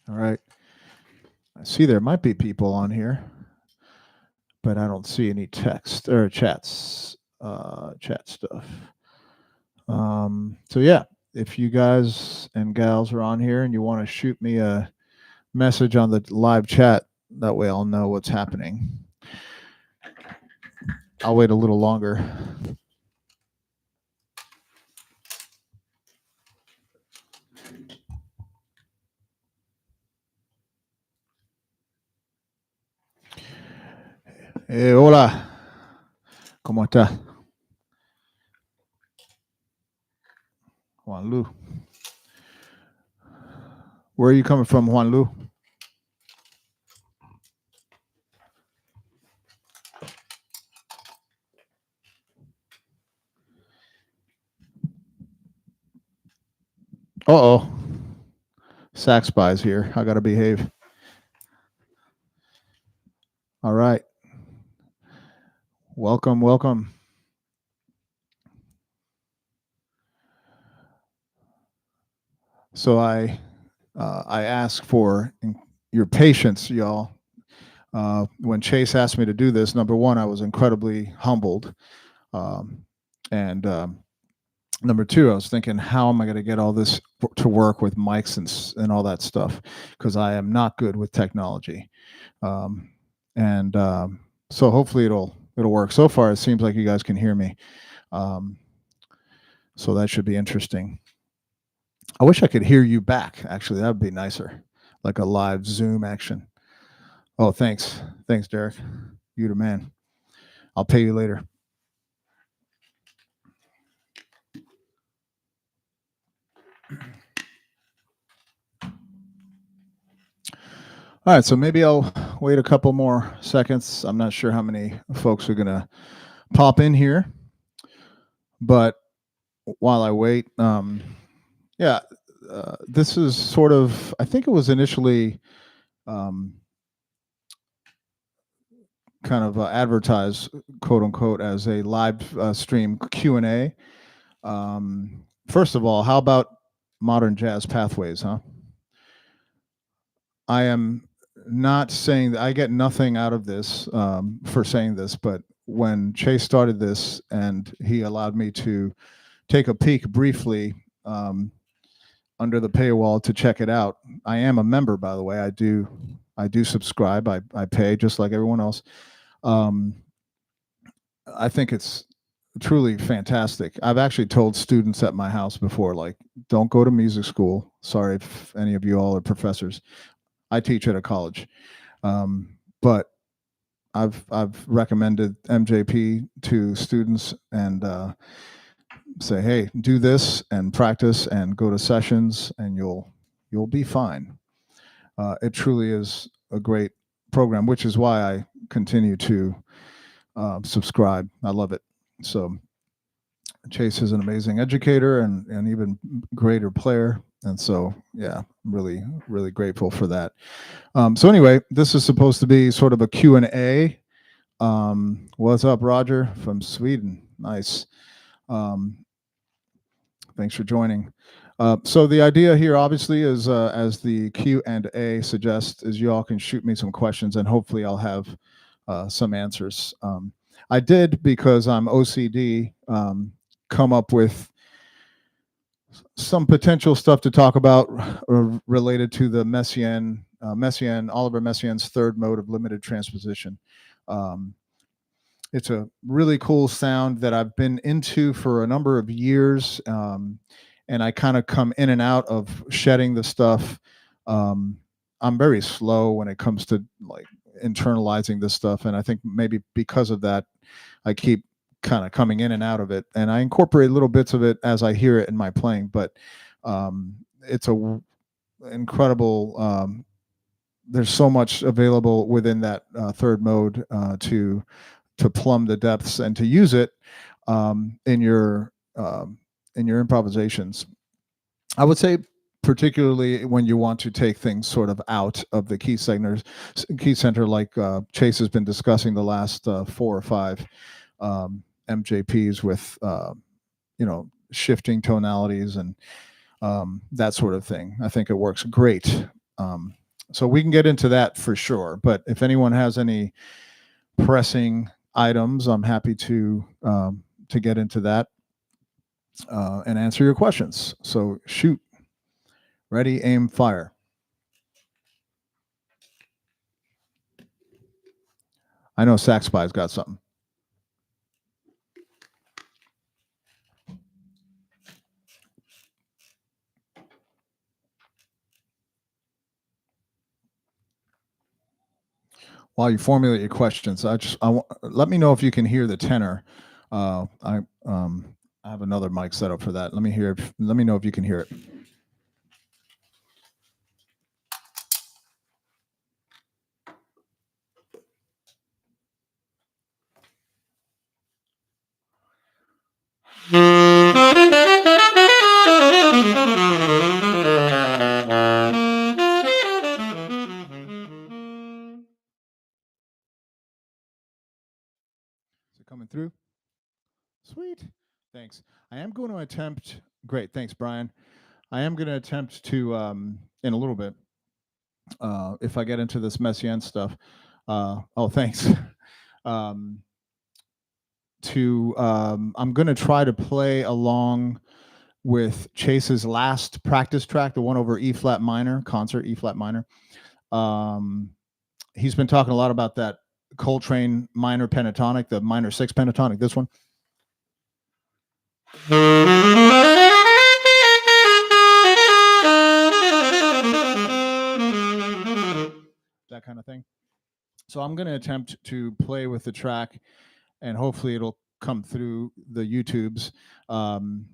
All right. I see there might be people on here, but I don't see any text or chat stuff. So yeah, if you guys and gals are on here and you want to shoot me a message on the live chat, that way I'll know what's happening. I'll wait a little longer. Hola. ¿Cómo está? Juan Lu. Where are you coming from, Juan Lu? Uh-oh. Sax spies here. I got to behave. All right. Welcome, welcome. So I ask for your patience, y'all. When Chase asked me to do this, number one, I was incredibly humbled. And number two, I was thinking, how am I going to get all this to work with mics and all that stuff? Because I am not good with technology. So hopefully it'll work. So far, it seems like you guys can hear me. So that should be interesting. I wish I could hear you back. Actually, that would be nicer, like a live Zoom action. Oh, thanks. Thanks, Derek. You the man. I'll pay you later. All right, so maybe I'll wait a couple more seconds. I'm not sure how many folks are going to pop in here. But while I wait, this is sort of, I think it was initially kind of advertised, quote unquote, as a live stream Q&A. First of all, how about modern jazz pathways, huh? I am not saying that I get nothing out of this for saying this, but when Chase started this and he allowed me to take a peek briefly under the paywall to check it out. I am a member, by the way. I do subscribe. I pay just like everyone else. I think it's truly fantastic. I've actually told students at my house before, like, don't go to music school. Sorry if any of you all are professors. I teach at a college, but I've recommended MJP to students and say, hey, do this and practice and go to sessions and you'll be fine. It truly is a great program, which is why I continue to subscribe. I love it. So Chase is an amazing educator and even greater player. And so, yeah, really, really grateful for that. So anyway, this is supposed to be sort of a Q&A. What's up, Roger from Sweden? Nice. Thanks for joining. So the idea here, obviously, is as the Q&A suggests, is you all can shoot me some questions, and hopefully I'll have some answers. I did, because I'm OCD, come up with some potential stuff to talk about related to the Oliver Messiaen's third mode of limited transposition. It's a really cool sound that I've been into for a number of years, and I kind of come in and out of shedding the stuff. I'm very slow when it comes to like internalizing this stuff, and I think maybe because of that, I keep kind of coming in and out of it, and I incorporate little bits of it as I hear it in my playing. But it's a incredible. There's so much available within that third mode to plumb the depths and to use it in your improvisations. I would say, particularly when you want to take things sort of out of the key center, like Chase has been discussing the last 4 or 5 MJPs with shifting tonalities and that sort of thing. I think it works great. So we can get into that for sure. But if anyone has any pressing items, I'm happy to get into that and answer your questions. So shoot. Ready, aim, fire. I know Sax Spy's got something. While you formulate your questions, let me know if you can hear the tenor. I have another mic set up for that. Let me know if you can hear it. Coming through? Sweet. Thanks. I am going to attempt. Great. Thanks, Brian. I am going to attempt to, in a little bit, if I get into this Messiaen stuff. Oh, thanks. I'm going to try to play along with Chase's last practice track, the one over E flat minor, concert E flat minor. He's been talking a lot about that Coltrane minor pentatonic, the minor 6 pentatonic, this one. That kind of thing. So I'm going to attempt to play with the track, and hopefully it'll come through the YouTubes, and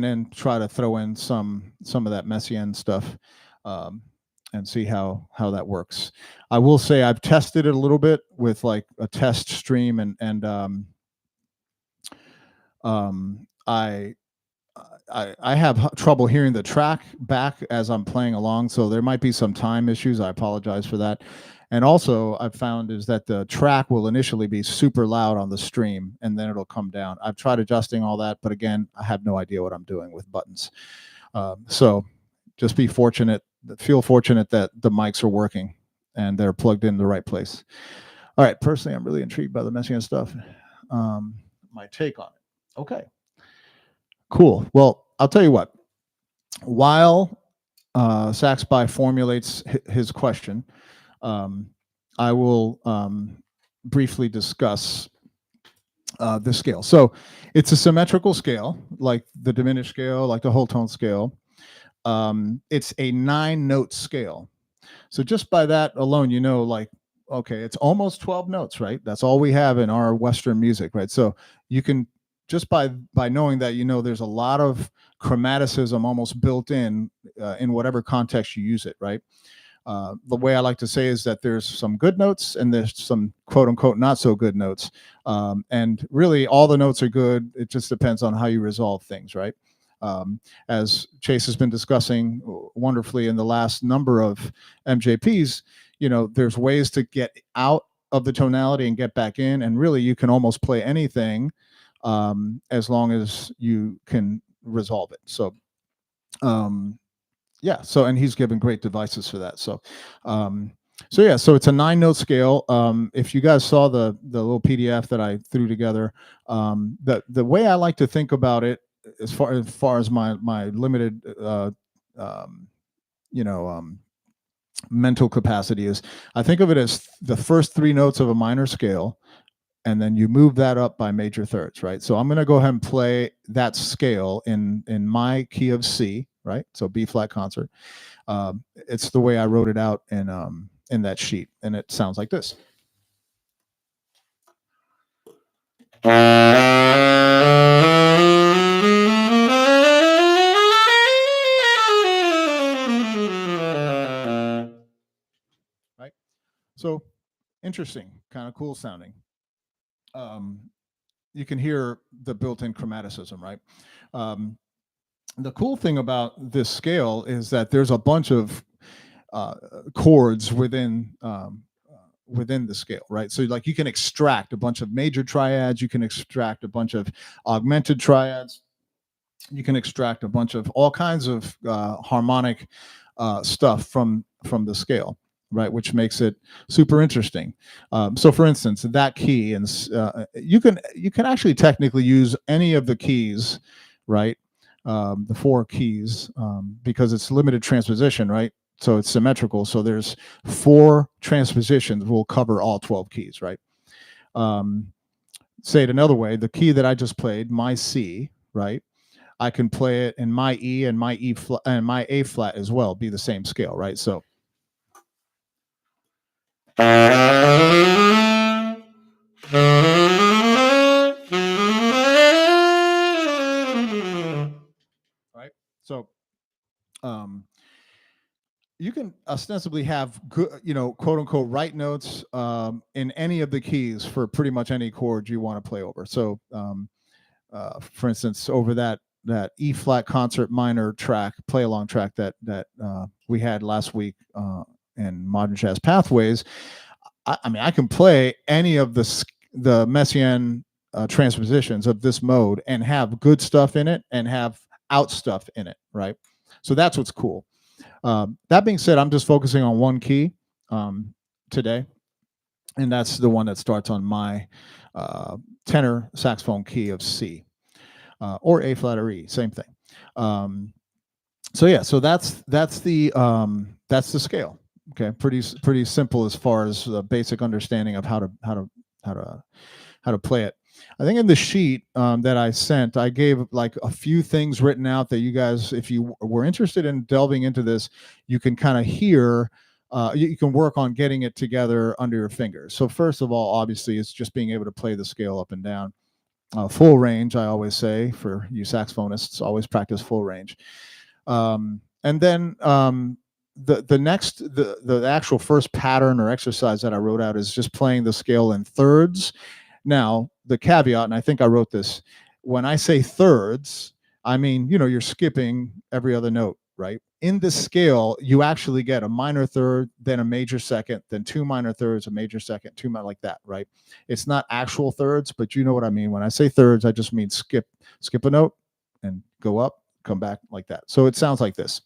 then try to throw in some of that Messiaen stuff, and see how that works. I will say I've tested it a little bit with like a test stream, and I have trouble hearing the track back as I'm playing along, so there might be some time issues. I apologize for that. And also, I've found is that the track will initially be super loud on the stream, and then it'll come down. I've tried adjusting all that, but again, I have no idea what I'm doing with buttons. So just feel fortunate that the mics are working and they're plugged in the right place. All right, personally, I'm really intrigued by the Messiaen stuff. My take on it. Okay, cool. Well, I'll tell you what. While Sax Spy formulates his question, I will briefly discuss the scale. So it's a symmetrical scale, like the diminished scale, like the whole tone scale. It's a 9-note scale. So just by that alone, you know, like, okay, it's almost 12 notes, right? That's all we have in our Western music, right? So you can, just by knowing that, you know, there's a lot of chromaticism almost built in whatever context you use it, right? The way I like to say is that there's some good notes and there's some quote unquote not so good notes. And really all the notes are good. It just depends on how you resolve things, right? As Chase has been discussing wonderfully in the last number of MJPs, there's ways to get out of the tonality and get back in, and really you can almost play anything as long as you can resolve it. So yeah, so and he's given great devices for that. So yeah, so it's a 9-note scale. If you guys saw the little PDF that I threw together, the way I like to think about it, as far as my limited mental capacity is, I think of it as the first 3 notes of a minor scale, and then you move that up by major thirds, right? So I'm going to go ahead and play that scale in my key of C, right? So B flat concert. It's the way I wrote it out in that sheet, and it sounds like this. Right? So interesting, kind of cool sounding. You can hear the built-in chromaticism, right? The cool thing about this scale is that there's a bunch of chords within the scale, right? So like you can extract a bunch of major triads, you can extract a bunch of augmented triads, you can extract a bunch of all kinds of harmonic stuff from the scale, right? Which makes it super interesting. So for instance, that key, and you can actually technically use any of the keys, right? The 4 keys, because it's limited transposition, right? So it's symmetrical. So there's 4 transpositions will cover all 12 keys, right? Say it another way, the key that I just played, my C, right? I can play it in my E and my E flat and my A flat as well, be the same scale, right? So right? So you can ostensibly have good, quote unquote, right notes in any of the keys for pretty much any chord you want to play over. So for instance, over that E flat concert minor track, play along track that we had last week in Modern Jazz Pathways, I mean, I can play any of the Messiaen transpositions of this mode and have good stuff in it and have out stuff in it, right? So that's what's cool. That being said, I'm just focusing on one key today, and that's the one that starts on my tenor saxophone key of C, or A flat or E, same thing. So yeah, so that's the scale. Okay, pretty simple as far as the basic understanding of how to play it. I think in the sheet that I sent, I gave like a few things written out that you guys, if you were interested in delving into this, you can kind of hear. You can work on getting it together under your fingers. So first of all, obviously, it's just being able to play the scale up and down. Full range, I always say, for you saxophonists, always practice full range. And then the actual first pattern or exercise that I wrote out is just playing the scale in thirds. Now, the caveat, and I think I wrote this, when I say thirds, I mean, you're skipping every other note, right? In this scale, you actually get a minor third, then a major second, then 2 minor thirds, a major second, 2 minor, like that, right? It's not actual thirds, but you know what I mean. When I say thirds, I just mean skip a note and go up, come back, like that. So it sounds like this.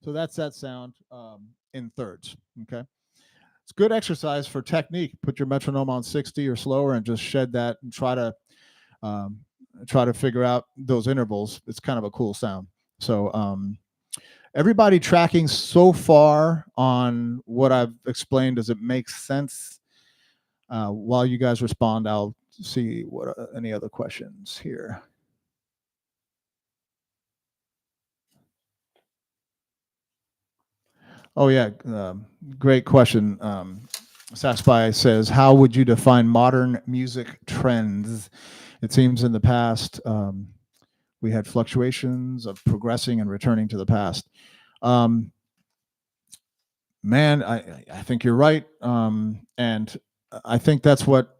So that's that sound in thirds, okay? It's good exercise for technique. Put your metronome on 60 or slower and just shed that and try to figure out those intervals. It's kind of a cool sound. So everybody tracking so far on what I've explained, does it make sense? While you guys respond, I'll see what any other questions here. Oh yeah, great question. Saxby says, how would you define modern music trends? It seems in the past we had fluctuations of progressing and returning to the past. Man, I think you're right. And I think that's what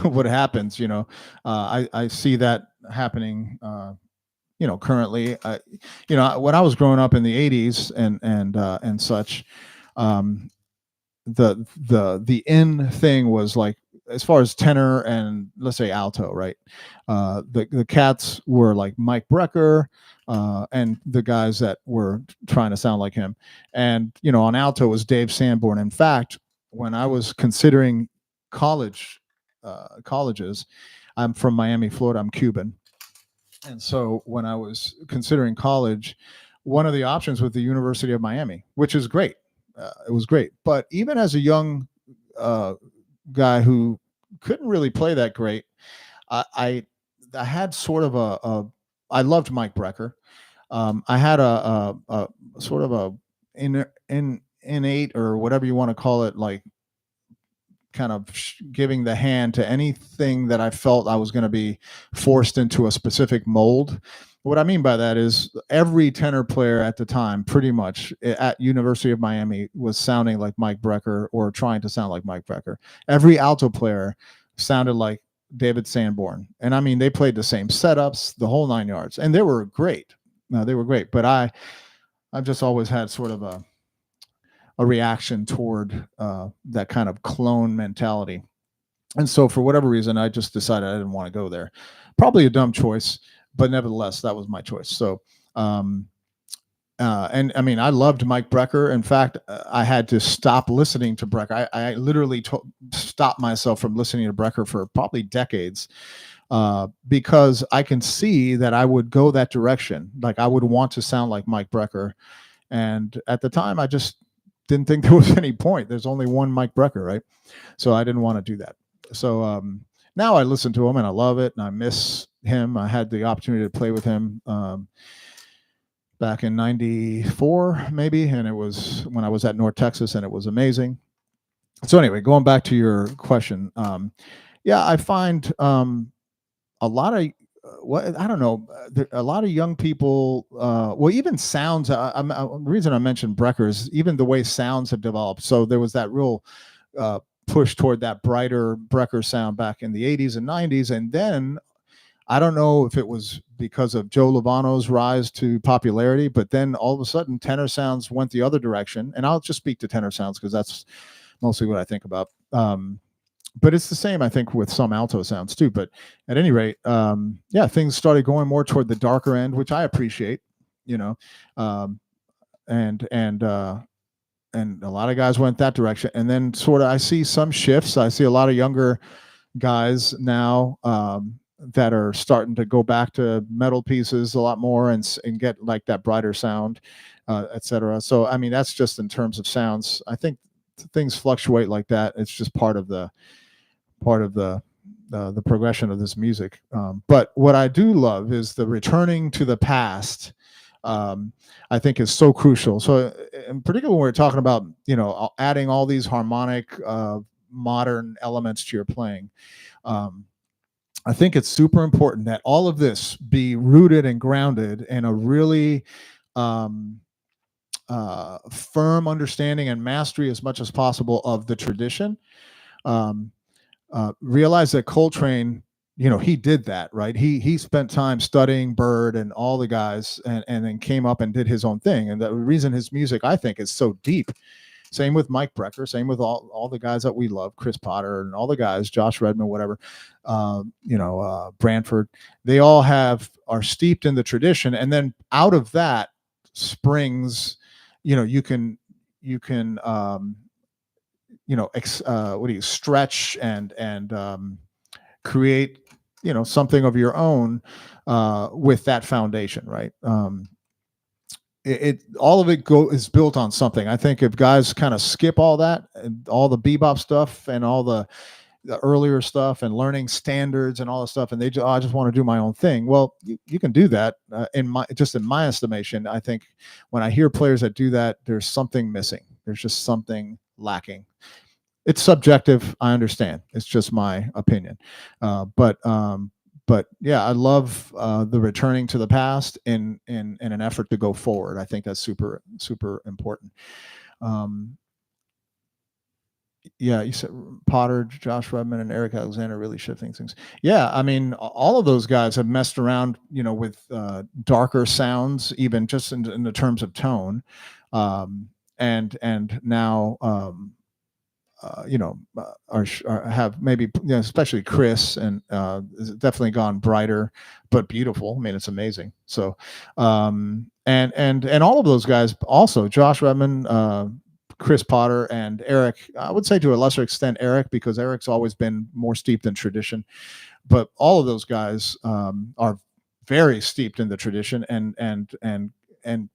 what happens, you know. I see that happening, you know, currently. You know, when I was growing up in the 80s and such, the in thing was like, as far as tenor and let's say alto, right? The cats were like Mike Brecker, and the guys that were trying to sound like him. And you know, on alto was Dave Sanborn. In fact, when I was considering colleges, I'm from Miami, Florida. I'm Cuban, and so when I was considering college, one of the options was the University of Miami, which is great. It was great, but even as a young uh, guy who couldn't really play that great, I had sort of I loved Mike Brecker. I had a sort of a innate or whatever you want to call it, like kind of giving the hand to anything that I felt I was going to be forced into a specific mold. What I mean by that is every tenor player at the time, pretty much at University of Miami, was sounding like Mike Brecker or trying to sound like Mike Brecker. Every alto player sounded like David Sanborn, and I mean they played the same setups, the whole 9 yards, and they were great. They were great, but I've just always had sort of a reaction toward that kind of clone mentality. And so for whatever reason, I just decided I didn't want to go there. Probably a dumb choice, but nevertheless, that was my choice. So, and I mean, I loved Mike Brecker. In fact, I had to stop listening to Brecker. I literally stopped myself from listening to Brecker for probably decades, because I can see that I would go that direction. Like I would want to sound like Mike Brecker. And at the time, I just didn't think there was any point. There's only one Mike Brecker, right? So I didn't want to do that. So now I listen to him and I love it and I miss him. I had the opportunity to play with him back in '94, maybe, and it was when I was at North Texas, and it was amazing. So anyway, going back to your question, yeah, I find a lot of what I don't know, a lot of young people. Well, even sounds. The reason I mentioned Brecker is even the way sounds have developed. So there was that real push toward that brighter Brecker sound back in the 80s and 90s, and then I don't know if it was because of Joe Lovano's rise to popularity, but then all of a sudden tenor sounds went the other direction. And I'll just speak to tenor sounds because that's mostly what I think about. But it's the same, I think, with some alto sounds too. But at any rate, yeah, things started going more toward the darker end, which I appreciate, you know, and a lot of guys went that direction. And then sort of I see some shifts. I see a lot of younger guys now that are starting to go back to metal pieces a lot more and get like that brighter sound, etc. So I mean, that's just in terms of sounds. I think things fluctuate like that. It's just part of the progression of this music. But what I do love is the returning to the past. I think is so crucial. So in particular, when we're talking about, you know, adding all these harmonic modern elements to your playing, I think it's super important that all of this be rooted and grounded in a really firm understanding and mastery as much as possible of the tradition. Realize that Coltrane, you know, he did that, right? He spent time studying Baird and all the guys, and then came up and did his own thing. And the reason his music, I think, is so deep. Same with Mike Brecker, same with all the guys that we love, Chris Potter and all the guys, Josh Redman, whatever, you know, Branford. They all are steeped in the tradition, and then out of that springs, you know, you can you know, what do you stretch and create, you know, something of your own with that foundation, right? All of it is built on something. I think if guys kind of skip all that, all the bebop stuff and all the earlier stuff and learning standards and all the stuff, and they just, oh, I just want to do my own thing. Well, you can do that. In my estimation, I think when I hear players that do that, there's something missing. There's just something lacking. it's subjective. I understand. It's just my opinion. But yeah, I love the returning to the past in an effort to go forward. I think that's super important. Yeah, you said Potter, Josh Rudman, and Eric Alexander really shifting things. Yeah, I mean, all of those guys have messed around, with darker sounds, even just in the terms of tone, and now have maybe, especially Chris, and has definitely gone brighter but beautiful. I mean, it's amazing. So and all of those guys, also Josh Redman, Chris Potter, and Eric, I would say to a lesser extent Eric, because Eric's always been more steeped in tradition, but all of those guys are very steeped in the tradition, and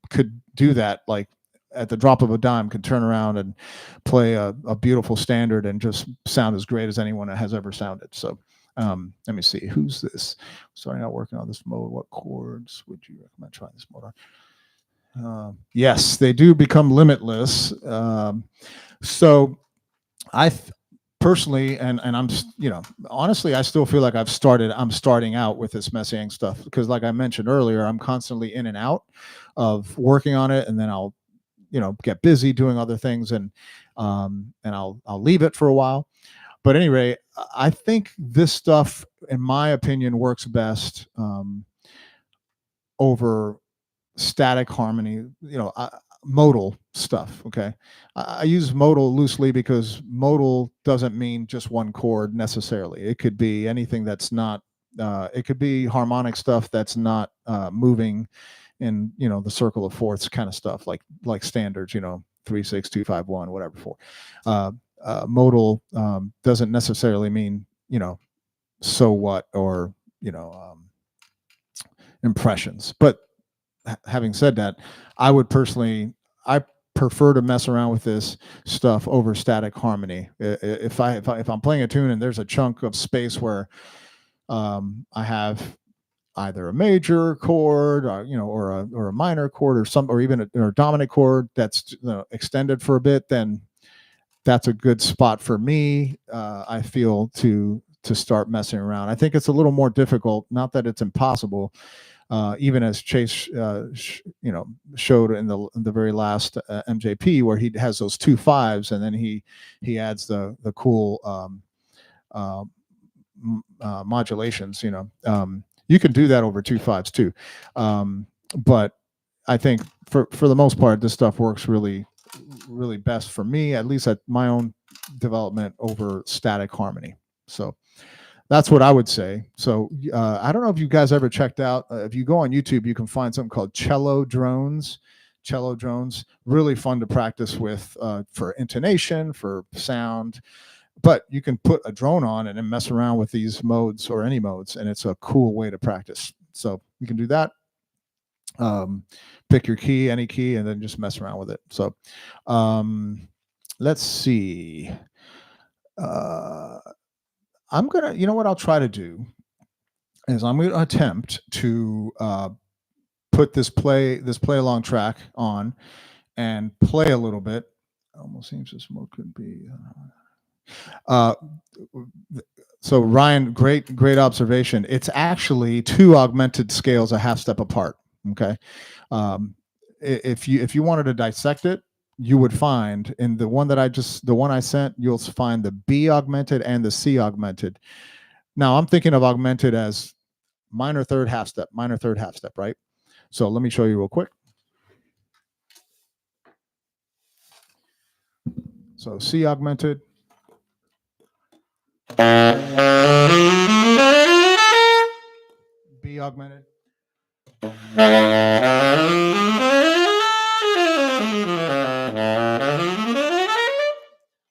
could do that, like at the drop of a dime, could turn around and play a beautiful standard and just sound as great as anyone that has ever sounded. So let me see, who's this? Starting out working on this mode, what chords would you recommend trying this mode on? Yes, they do become limitless. So I personally, and I'm, honestly, I still feel like I'm starting out with this Messiaen stuff, because like I mentioned earlier, I'm constantly in and out of working on it, and then I'll, get busy doing other things, and I'll leave it for a while. But anyway, I think this stuff, in my opinion, works best over static harmony, modal stuff. Okay, I use modal loosely because modal doesn't mean just one chord necessarily. It could be anything that's not. It could be harmonic stuff that's not moving in the circle of fourths kind of stuff, like standards, 3 6 2 5 1, whatever. 4. Modal doesn't necessarily mean so what, or impressions. But having said that, I prefer to mess around with this stuff over static harmony. If I'm playing a tune and there's a chunk of space where I have either a major chord, or a minor chord, or even a dominant chord that's extended for a bit, then that's a good spot for me, I feel, to start messing around. I think it's a little more difficult, not that it's impossible. Even as Chase, showed in the very last MJP, where he has those 2 5s, and then he adds the cool modulations. You can do that over 2 5s too, but I think for the most part, this stuff works really best for me, at least at my own development, over static harmony. So that's what I would say. So I don't know if you guys ever checked out, if you go on YouTube, you can find something called cello drones. Cello drones, really fun to practice with, for intonation, for sound. But you can put a drone on and then mess around with these modes, or any modes, and it's a cool way to practice. So you can do that. Pick your key, any key, and then just mess around with it. So let's see. I'm gonna, what I'll try to do is I'm gonna attempt to put this play along track on and play a little bit. Almost seems this mode could be. So Ryan, great observation. It's actually 2 augmented scales a half step apart. Okay, if you wanted to dissect it, you would find in the one I sent, you'll find the B augmented and the C augmented. Now I'm thinking of augmented as minor third half step, right? So let me show you real quick. So C augmented. B augmented.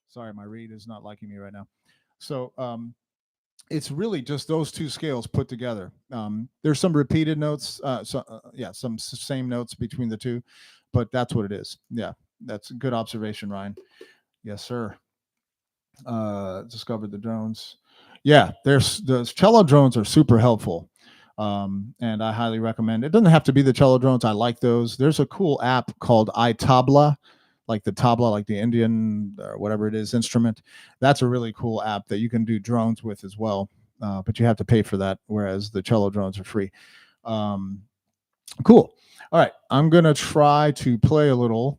Sorry, my reed is not liking me right now. So it's really just those 2 scales put together. There's some repeated notes, some same notes between the 2, but that's what it is. Yeah, that's a good observation, Ryan. Yes, sir. Discovered the drones. Yeah, the cello drones are super helpful. And I highly recommend. It doesn't have to be the cello drones. I like those. There's a cool app called iTabla, like the tabla, like the Indian or whatever it is instrument. That's a really cool app that you can do drones with as well, but you have to pay for that, whereas the cello drones are free. Cool. All right, I'm gonna try to play a little,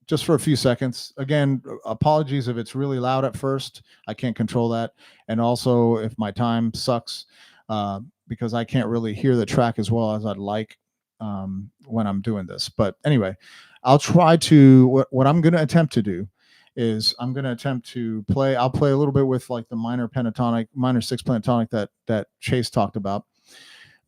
just for a few seconds. Again, apologies if it's really loud at first. I can't control that, and also if my time sucks, because I can't really hear the track as well as I'd like when I'm doing this. But anyway, I'll try to. What I'm gonna attempt to do is I'm gonna attempt to play. I'll play a little bit with like the minor pentatonic, minor six pentatonic that Chase talked about,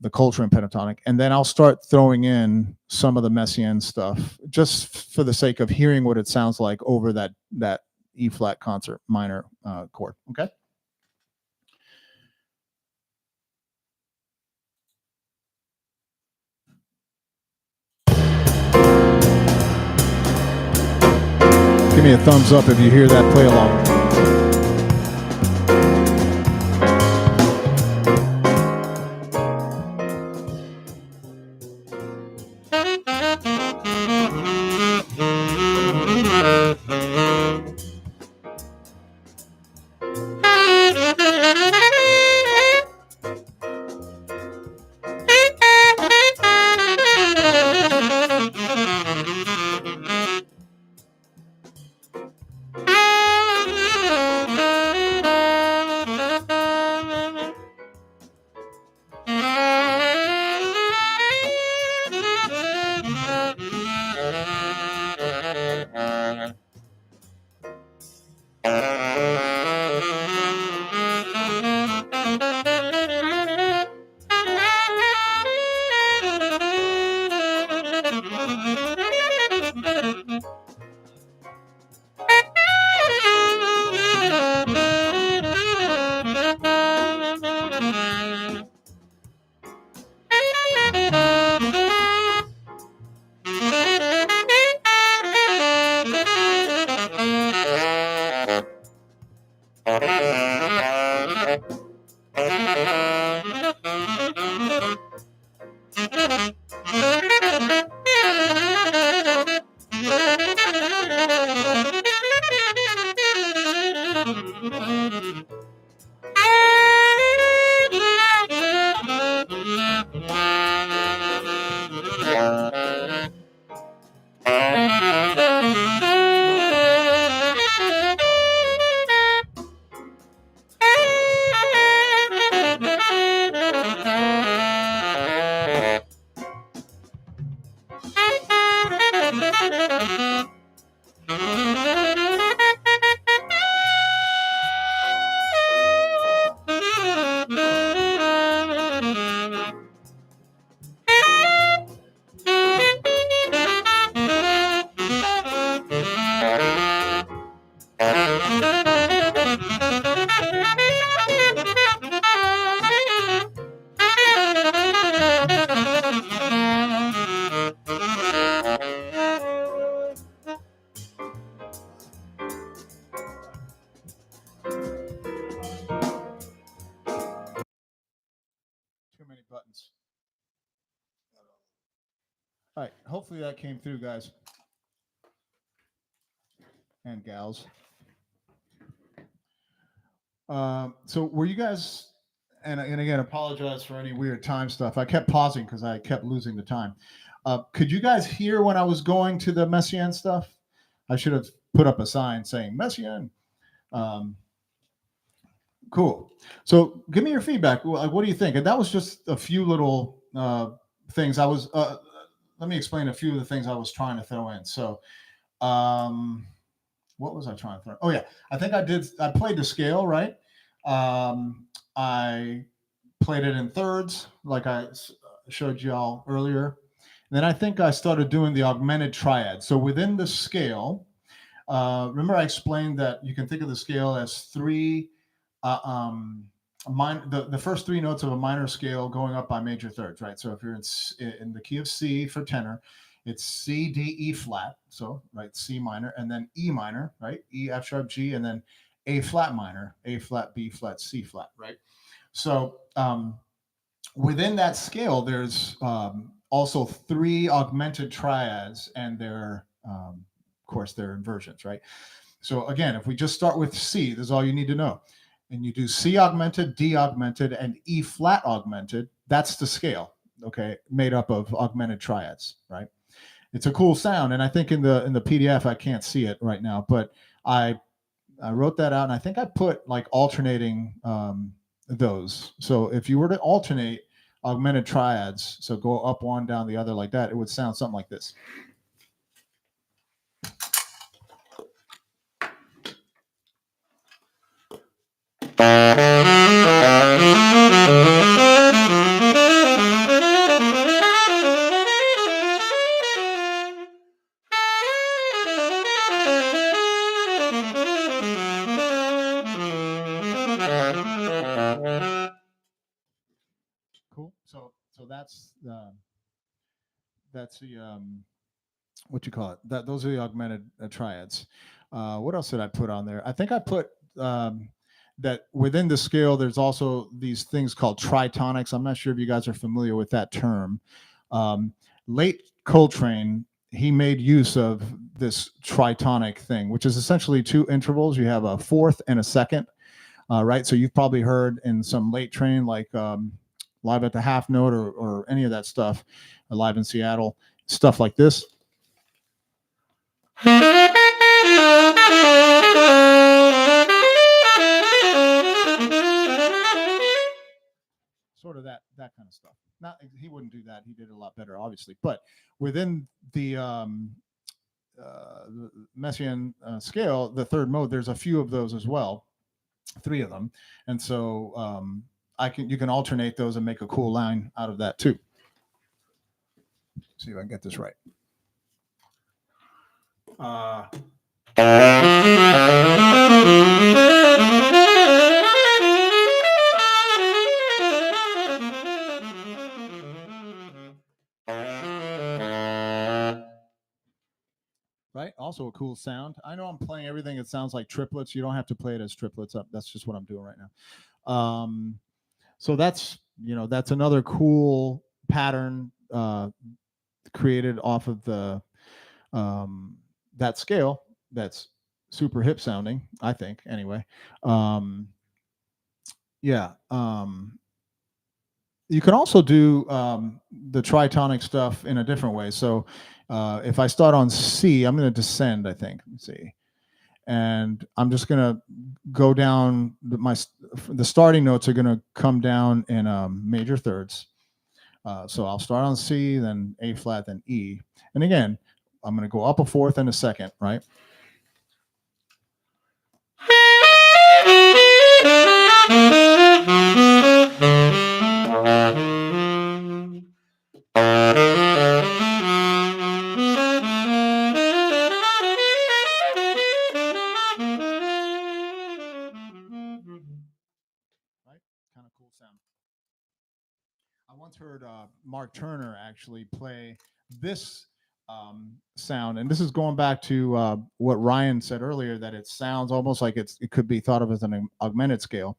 the Coltrane pentatonic, and then I'll start throwing in some of the Messiaen stuff just for the sake of hearing what it sounds like over that E flat concert minor chord. Okay. Give me a thumbs up if you hear that play along. Buttons. All right, hopefully that came through, guys and gals. So were you guys, and again, apologize for any weird time stuff. I kept pausing because I kept losing the time. Could you guys hear when I was going to the Messiaen stuff? I should have put up a sign saying Messiaen. Cool. So give me your feedback. What do you think? And that was just a few little things I was, let me explain a few of the things I was trying to throw in. So what was I trying to throw? Oh yeah, I think I played the scale, right? I played it in thirds, like I showed y'all earlier. And then I think I started doing the augmented triad. So within the scale, remember I explained that you can think of the scale as three, the first three notes of a minor scale going up by major thirds, right? So if you're in the key of C for tenor, it's C, D, E flat. So, right, C minor, and then E minor, right? E, F sharp, G, and then A flat minor, A flat, B flat, C flat, right? So within that scale, there's also three augmented triads, and they're course, they're inversions, right? So again, if we just start with C, this is all you need to know. And you do C augmented, D augmented, and E flat augmented. That's the scale, okay, made up of augmented triads, right? It's a cool sound, and I think in the PDF I can't see it right now, but I wrote that out, and I think I put like alternating those. So if you were to alternate augmented triads, so go up one, down the other like that, it would sound something like this. Cool. So that's the what you call it? Those are the augmented triads. What else did I put on there? I think I put that within the scale, there's also these things called tritonics. I'm not sure if you guys are familiar with that term. Late Coltrane, he made use of this tritonic thing, which is essentially two intervals. You have a fourth and a second, right? So you've probably heard in some late train, like Live at the Half Note or any of that stuff, Live in Seattle, stuff like this. Sort of that kind of stuff. Not, he wouldn't do that. He did it a lot better, obviously. But within the Messiaen scale, the third mode, there's a few of those as well, 3 of them, and so you can alternate those and make a cool line out of that too. See if I can get this right. Right, also a cool sound. I know I'm playing everything that sounds like triplets. You don't have to play it as triplets up. That's just what I'm doing right now. So that's another cool pattern created off of the that scale that's super hip sounding, I think, anyway. You can also do the tritonic stuff in a different way. So if I start on C, I'm going to descend, I think. Let's see. And I'm just going to go down. The starting notes are going to come down in major thirds. So I'll start on C, then A flat, then E. And again, I'm going to go up a fourth and a second, right? Kind of cool sound. I once heard Mark Turner actually play this sound, and this is going back to what Ryan said earlier, that it sounds almost like it could be thought of as an augmented scale.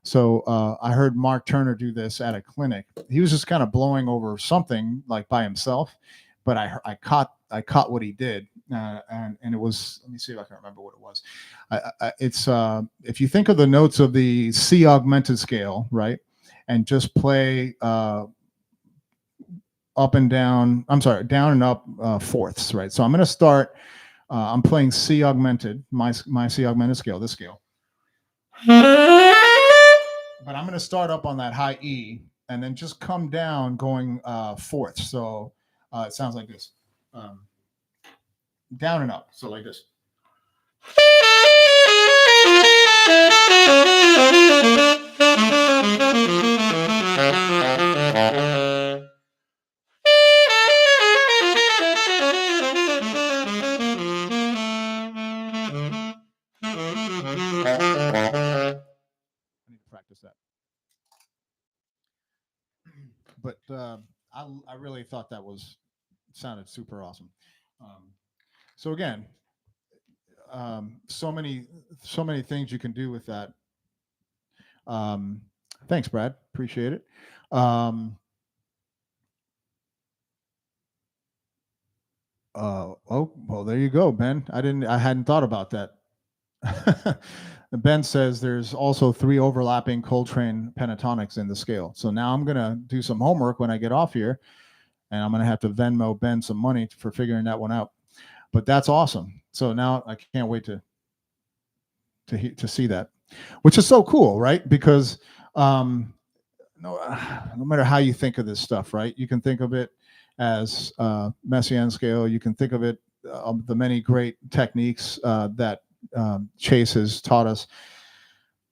So I heard Mark Turner do this at a clinic. He was just kind of blowing over something like by himself, but I caught what he did, and it was, let me see if I can remember what it was. It's if you think of the notes of the C augmented scale, right, and just play up and down. I'm sorry, down and up fourths, right? So I'm going to start. I'm playing C augmented, my C augmented scale, this scale. But I'm going to start up on that high E and then just come down going fourths. So it sounds like this. Down and up. So like this. I need to practice that. But I really thought that sounded super awesome. So again, so many things you can do with that. Thanks, Brad. Appreciate it. Oh, well, there you go, Ben. I hadn't thought about that. Ben says there's also 3 overlapping Coltrane pentatonics in the scale. So now I'm going to do some homework when I get off here, and I'm going to have to Venmo Ben some money for figuring that one out. But that's awesome. So now I can't wait to see that, which is so cool, right? Because no matter how you think of this stuff, right? You can think of it as Messiaen scale. You can think of it the many great techniques that Chase has taught us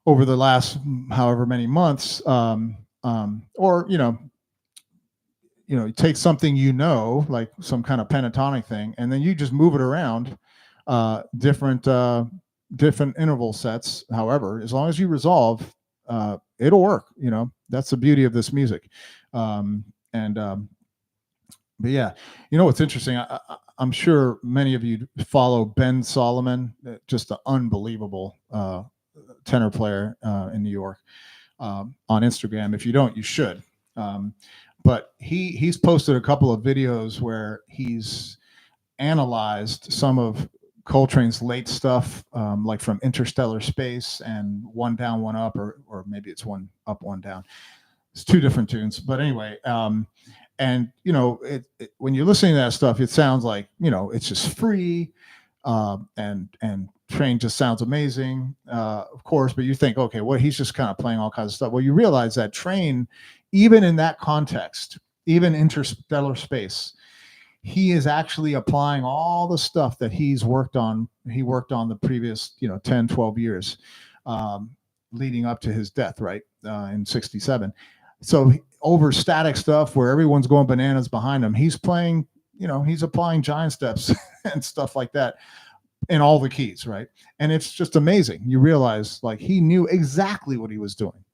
over the last however many months, or you take something like some kind of pentatonic thing, and then you just move it around different interval sets. However, as long as you resolve, it'll work. That's the beauty of this music. But yeah, what's interesting, I'm sure many of you follow Ben Solomon, just an unbelievable tenor player in New York, on Instagram. If you don't, you should. But he's posted a couple of videos where he's analyzed some of Coltrane's late stuff, like from Interstellar Space and One Down, One Up, or maybe it's One Up, One Down. It's 2 different tunes. But anyway, and when you're listening to that stuff, it sounds like it's just free, and Train just sounds amazing, of course. But you think, okay, well, he's just kind of playing all kinds of stuff. Well, you realize that Train, even in that context, even Interstellar Space, he is actually applying all the stuff that he's worked on. He worked on the previous 10, 12 years leading up to his death, right, in 1967. So over static stuff where everyone's going bananas behind him, he's playing, he's applying giant steps and stuff like that in all the keys, right? And it's just amazing. You realize, like, he knew exactly what he was doing,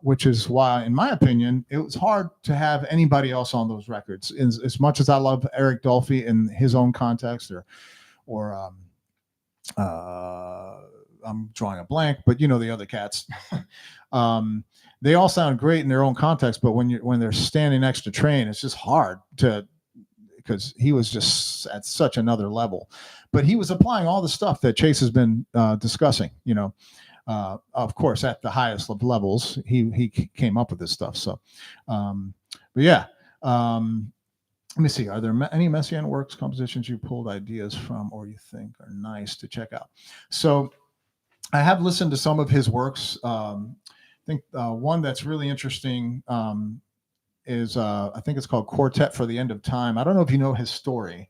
which is why, in my opinion, it was hard to have anybody else on those records. As much as I love Eric Dolphy in his own context, or I'm drawing a blank, but the other cats. They all sound great in their own context, but when they're standing next to Train, it's just hard because he was just at such another level. But he was applying all the stuff that Chase has been discussing. Of course, at the highest of levels, he came up with this stuff. So, but yeah. Let me see. Are there any Messiaen Works compositions you pulled ideas from or you think are nice to check out? So I have listened to some of his works. I think one that's really interesting is I think it's called Quartet for the End of Time. I don't know if you know his story,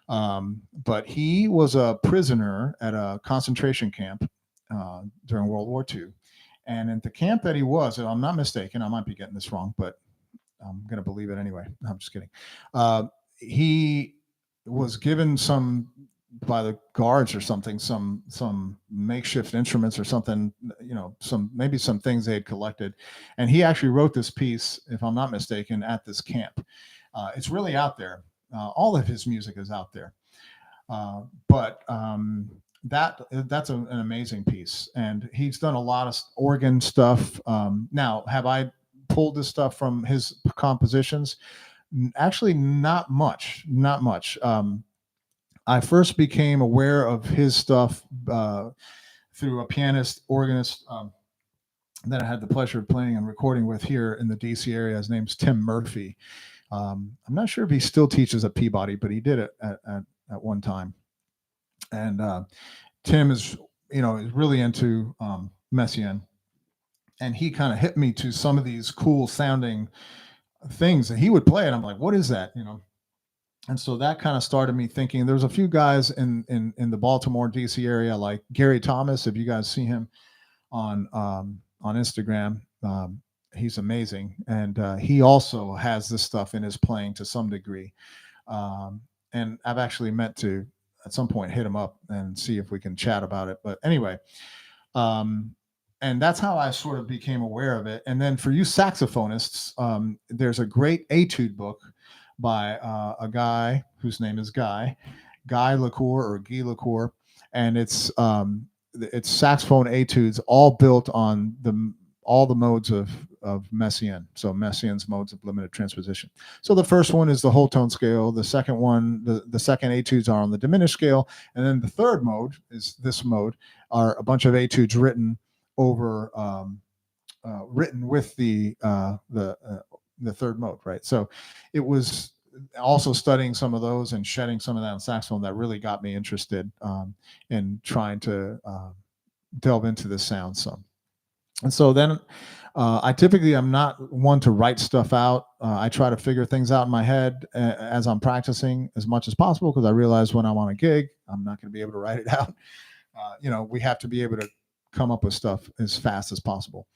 but he was a prisoner at a concentration camp during World War II. And at the camp that he was, if I'm not mistaken, I might be getting this wrong, but I'm going to believe it anyway. I'm just kidding. He was given by the guards or something, some makeshift instruments or something, maybe some things they had collected. And he actually wrote this piece, if I'm not mistaken, at this camp. It's really out there. All of his music is out there. But that's an amazing piece. And he's done a lot of organ stuff. Now, have I pulled this stuff from his compositions? Actually, not much. I first became aware of his stuff through a pianist, organist that I had the pleasure of playing and recording with here in the DC area. His name's Tim Murphy. I'm not sure if he still teaches at Peabody, but he did it at one time. And Tim is really into Messiaen, and he kind of hit me to some of these cool sounding things that he would play, and I'm like, what is that? And so that kind of started me thinking. There's a few guys in the Baltimore, DC area, like Gary Thomas. If you guys see him on Instagram, he's amazing, and he also has this stuff in his playing to some degree. And I've actually meant to at some point hit him up and see if we can chat about it. But anyway, and that's how I sort of became aware of it. And then for you saxophonists, there's a great etude book by a guy whose name is Guy LaCour or Guy LaCour, and it's saxophone etudes all built on all the modes of of Messiaen. So Messiaen's modes of limited transposition. So the first one is the whole tone scale. The second one, the second etudes are on the diminished scale. And then the third mode is this mode, are a bunch of etudes written over, written with the third mode, right? So it was also studying some of those and shedding some of that on saxophone that really got me interested in trying to delve into this sound some. And so then I'm not one to write stuff out. I try to figure things out in my head as I'm practicing as much as possible, because I realize when I'm on a gig, I'm not going to be able to write it out. We have to be able to come up with stuff as fast as possible.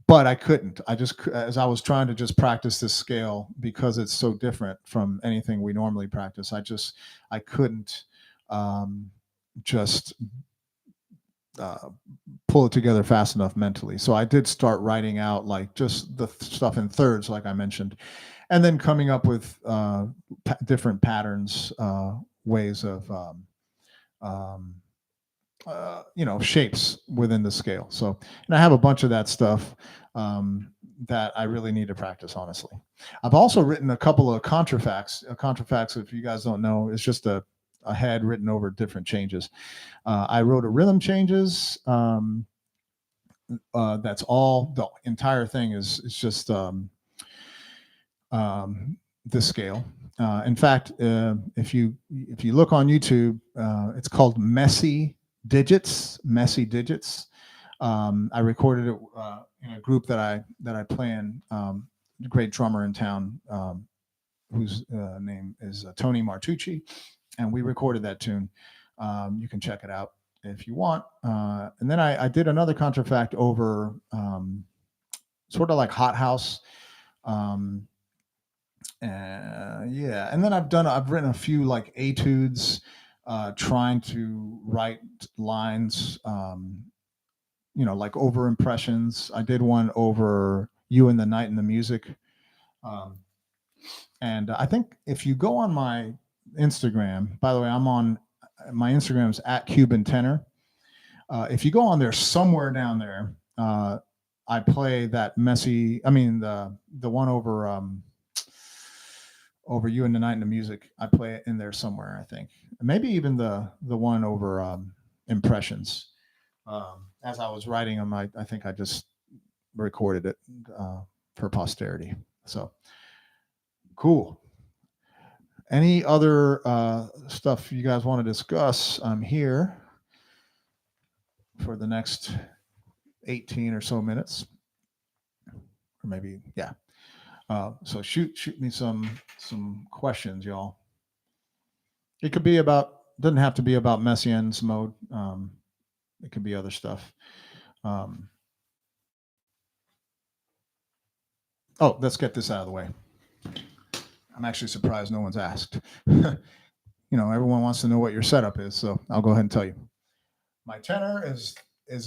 But I couldn't. As I was trying to just practice this scale, because it's so different from anything we normally practice, I couldn't just pull it together fast enough mentally. So I did start writing out like just the stuff in thirds, like I mentioned, and then coming up with different patterns, ways of shapes within the scale. So, and I have a bunch of that stuff that I really need to practice, honestly. I've also written a couple of contrafacts. A contrafact, if you guys don't know, is just a head written over different changes. I wrote a rhythm changes. That's all. The entire thing is just this scale. In fact, if you look on YouTube, it's called Messy Digits. I recorded it in a group that I play in. A great drummer in town, whose name is Tony Martucci, and we recorded that tune. You can check it out if you want. And then I did another contrafact over sort of like Hot House. And then I've written a few like etudes, trying to write lines, like over impressions. I did one over You and the Night and the Music. And I think if you go on my Instagram, by the way, my Instagram is @CubanTenor. If you go on there, somewhere down there, I play that the one over You and the Night and the Music. I play it in there somewhere, I think. Maybe even the one over impressions. As I was writing them, I think I just recorded it for posterity. So cool. Any other stuff you guys want to discuss? I'm here for the next 18 or so minutes, or maybe, yeah. So shoot me some questions, y'all. It could be doesn't have to be about Messiaen's mode. It could be other stuff. Let's get this out of the way. I'm actually surprised no one's asked. Everyone wants to know what your setup is, so I'll go ahead and tell you. My tenor is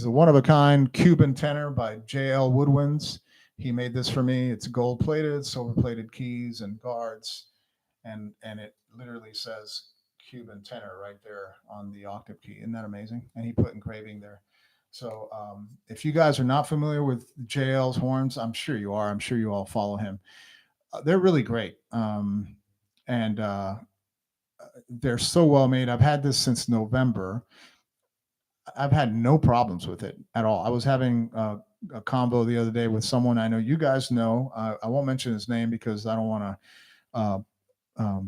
the one-of-a-kind Cuban tenor by J.L. Woodwinds. He made this for me. It's gold-plated, silver-plated keys and guards, and it literally says Cuban tenor right there on the octave key. Isn't that amazing? And he put engraving there. So if you guys are not familiar with JL's horns, I'm sure you are. I'm sure you all follow him. They're really great. And they're so well made. I've had this since November. I've had no problems with it at all. I was having a combo the other day with someone I know you guys know. I won't mention his name because I don't want to,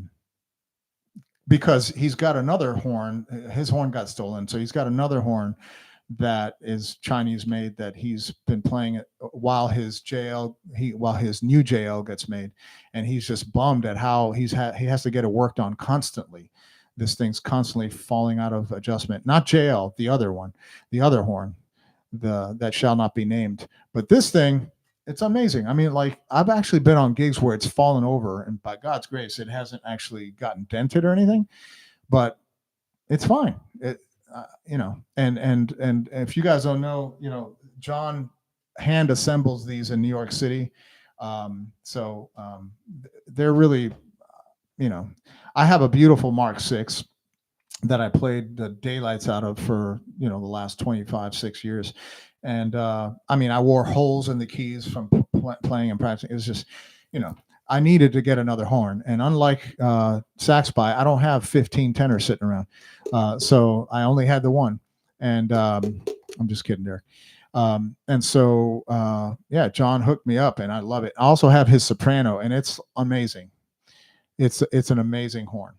because he's got another horn. His horn got stolen, so he's got another horn that is Chinese made that he's been playing it while his new JL gets made, and he's just bummed at how he has to get it worked on constantly. This thing's constantly falling out of adjustment. Not JL, the other one, the other horn, that shall not be named. But this thing, it's amazing. I mean, like, I've actually been on gigs where it's fallen over, and by God's grace, it hasn't actually gotten dented or anything, but it's fine. And if you guys don't know, John hand assembles these in New York City. So they're really, I have a beautiful Mark VI that I played the daylights out of for, the last 6 years. And I wore holes in the keys from playing and practicing. It was just, I needed to get another horn. And unlike Sax By, I don't have 15 tenors sitting around. So I only had the one. And I'm just kidding there. And so, John hooked me up and I love it. I also have his soprano and it's amazing. It's an amazing horn.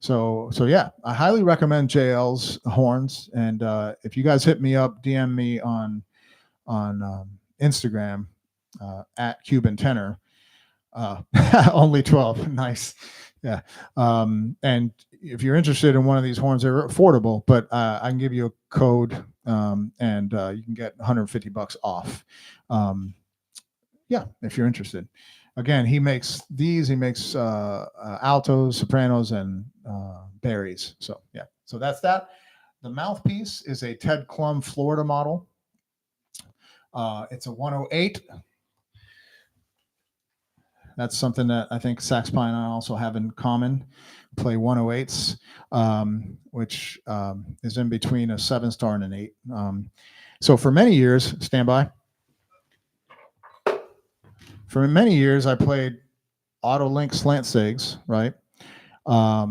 So yeah, I highly recommend JL's horns. And if you guys hit me up, DM me on Instagram at Cuban Tenor. Only 12. Nice. Yeah. And if you're interested in one of these horns, they're affordable, but I can give you a code and you can get $150 off. If you're interested. Again, he makes these. He makes altos, sopranos, and baries. So yeah. So that's that. The mouthpiece is a Ted Klum Florida model. It's a 108. That's something that I think Sax By and I also have in common. Play 108s, which is in between a 7-star and an 8. So for many years, stand by. For many years, I played auto link slant sigs, right? I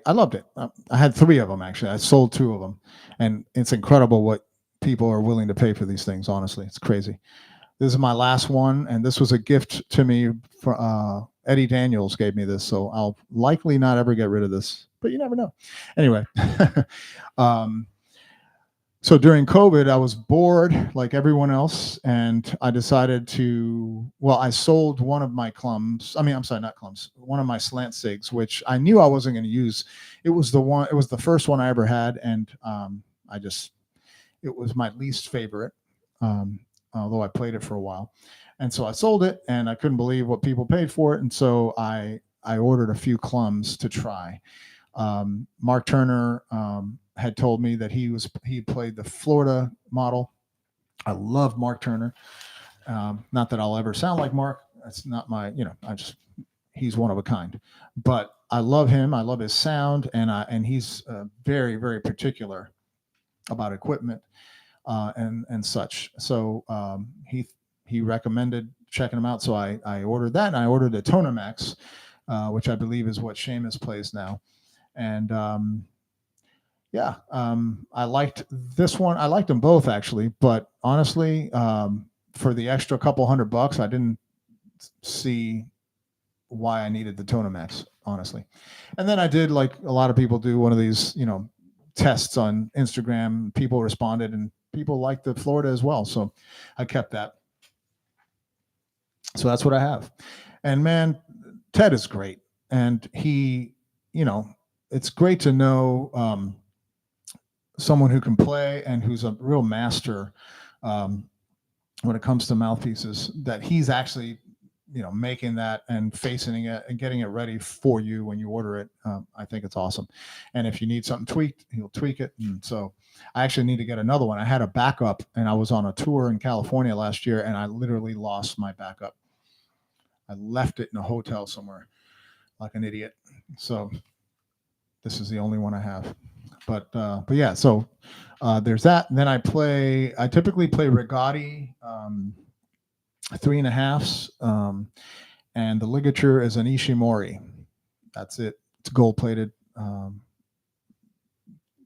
loved it. I had 3 of them actually. I sold 2 of them, and it's incredible what people are willing to pay for these things. Honestly, it's crazy. This is my last one, and this was a gift to me. For Eddie Daniels gave me this, so I'll likely not ever get rid of this, but you never know. Anyway, so during COVID, I was bored like everyone else, and I decided I sold one of my Klums. I'm sorry, not Klums. One of my slant sigs, which I knew I wasn't going to use. It was the first one I ever had, and it was my least favorite, although I played it for a while. And so I sold it, and I couldn't believe what people paid for it. And so I ordered a few Klums to try. Mark Turner had told me that he played the Florida model. I love Mark Turner. Not that I'll ever sound like Mark. That's not my, he's one of a kind. But I love him. I love his sound, and he's very, very particular about equipment and such. So he recommended checking him out. So I ordered that, and I ordered a Tonamax, which I believe is what Seamus plays now. And I liked this one. I liked them both actually, but honestly, for the extra couple $100, I didn't see why I needed the Tonamax, honestly. And then I did, like a lot of people do, one of these, tests on Instagram. People responded, and people liked the Florida as well. So I kept that. So that's what I have. And man, Ted is great. And he, it's great to know someone who can play and who's a real master when it comes to mouthpieces, that he's actually, making that and facing it and getting it ready for you when you order it. I think it's awesome. And if you need something tweaked, he'll tweak it. And so I actually need to get another one. I had a backup, and I was on a tour in California last year, and I literally lost my backup. I left it in a hotel somewhere like an idiot. So this is the only one I have. But yeah, so there's that. And then I typically play Rigati 3.5s, and the ligature is an Ishimori. That's it. It's gold plated.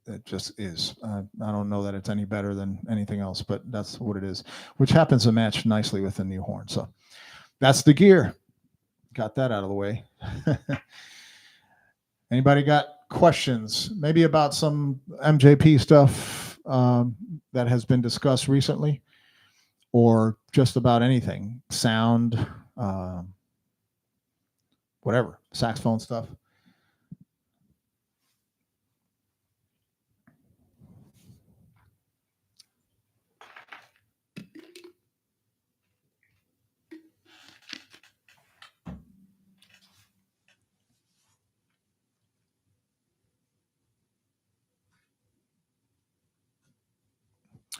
It just is. I don't know that it's any better than anything else, but that's what it is, which happens to match nicely with the new horn. So that's the gear. Got that out of the way. Anybody got questions, maybe about some MJP stuff that has been discussed recently, or just about anything, sound, whatever, saxophone stuff?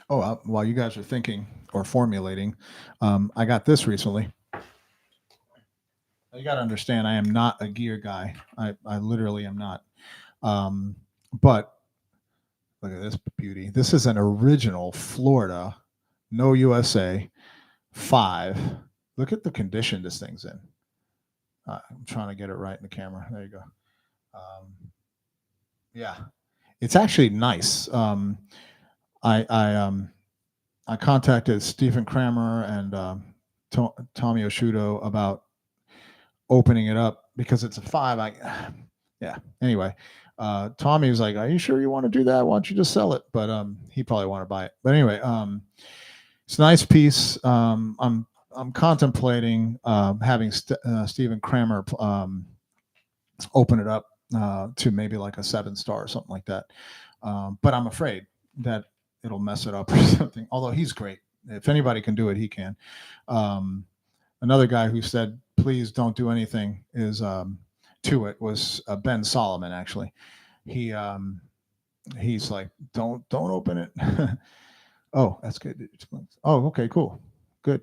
Oh, while you guys are thinking or formulating, I got this recently. You got to understand, I am not a gear guy. I literally am not. But Look at this beauty. This is an original Florida, no USA, 5. Look at the condition this thing's in. I'm trying to get it right in the camera. There you go. Yeah, it's actually nice. I contacted Stephen Kramer and Tommy Oshudo about opening it up because it's a 5. Yeah. Anyway, Tommy was like, "Are you sure you want to do that? Why don't you just sell it?" But he probably want to buy it. But anyway, it's a nice piece. I'm contemplating having Stephen Kramer open it up to maybe like a 7-star or something like that. But I'm afraid that it'll mess it up or something. Although he's great. If anybody can do it, he can. Another guy who said, "Please don't do anything," is to it was Ben Solomon. Actually, he's like, don't open it. Oh, that's good. Oh, okay, cool, good.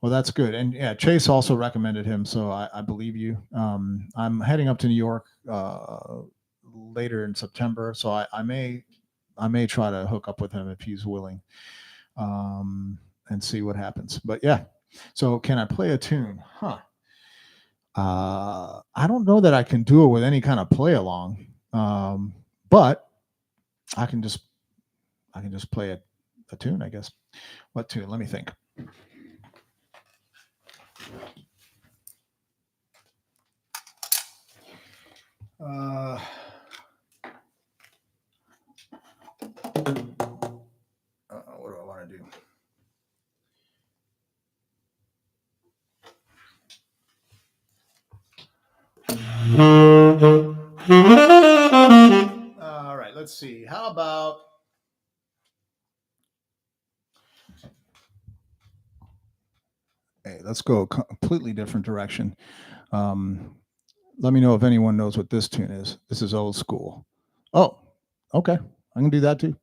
Well, that's good. And yeah, Chase also recommended him, so I believe you. I'm heading up to New York later in September, so I may try to hook up with him if he's willing, and see what happens. But yeah, so can I play a tune? Huh. I don't know that I can do it with any kind of play along, but I can just play a tune, I guess. What tune? Let me think. What do I want to do? All right, let's see. How about let's go a completely different direction. Let me know if anyone knows what this tune is. This is old school. Oh, okay. I can do that too.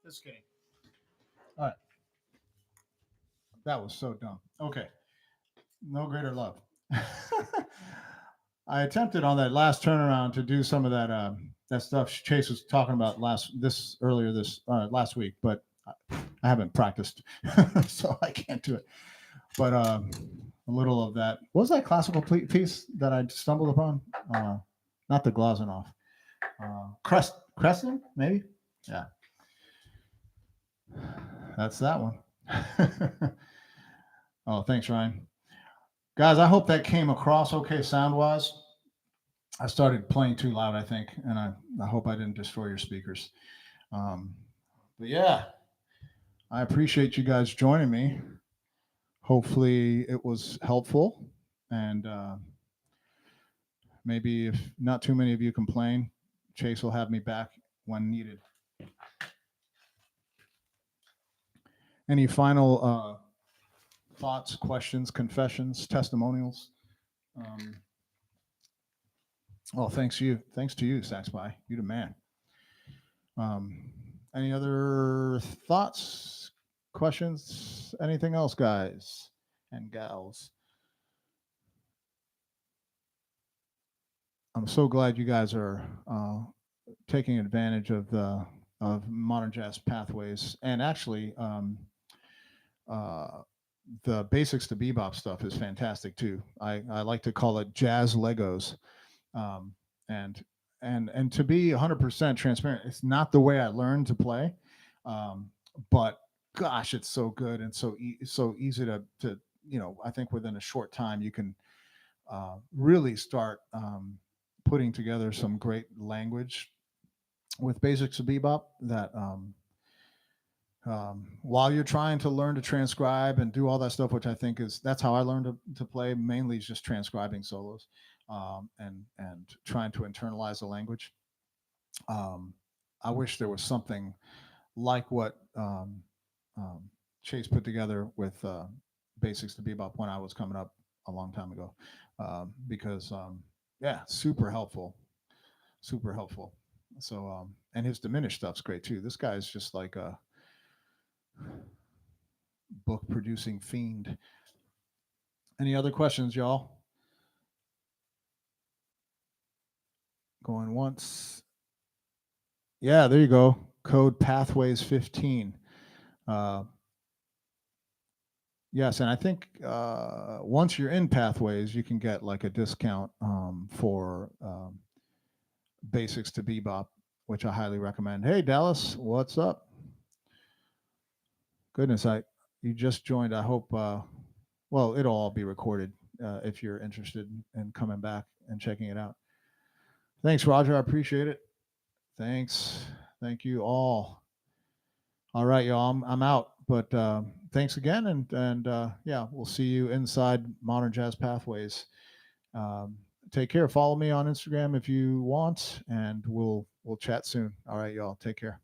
Just kidding. All right. That was so dumb. Okay. No greater love. I attempted on that last turnaround to do some of that stuff Chase was talking about last week, but I haven't practiced, so I can't do it. But a little of that. What was that classical piece that I stumbled upon? Not the Glazunov. Crescent, maybe? Yeah. That's that one. Oh, thanks, Ryan. Guys, I hope that came across okay sound-wise. I started playing too loud, I think, and I hope I didn't destroy your speakers. But yeah, I appreciate you guys joining me. Hopefully it was helpful, and maybe if not too many of you complain, Chase will have me back when needed. Any final thoughts, questions, confessions, testimonials? Oh, thanks to you, Saxby. You the man. Any other thoughts, questions, anything else, guys and gals? I'm so glad you guys are taking advantage of modern jazz pathways, and actually the basics to bebop stuff is fantastic too. I like to call it jazz Legos, and to be 100% transparent, it's not the way I learned to play, but gosh, it's so good and so easy to I think within a short time you can really start putting together some great language with basics of bebop that while you're trying to learn to transcribe and do all that stuff, which I think that's how I learned to play, mainly is just transcribing solos and trying to internalize the language. I wish there was something like what Chase put together with basics to bebop when I was coming up a long time ago, because yeah, super helpful. So and his diminished stuff's great too. This guy's just like a book producing fiend. Any other questions, y'all? Going once. Yeah, there you go. Code Pathways 15. Yes, and I think once you're in Pathways, you can get like a discount for basics to bebop, which I highly recommend. Hey, Dallas, what's up? Goodness, you just joined. I hope. Well, it'll all be recorded if you're interested in coming back and checking it out. Thanks, Roger. I appreciate it. Thanks. Thank you all. All right, y'all. I'm out. But thanks again, and yeah, we'll see you inside Modern Jazz Pathways. Take care. Follow me on Instagram if you want, and we'll chat soon. All right, y'all. Take care.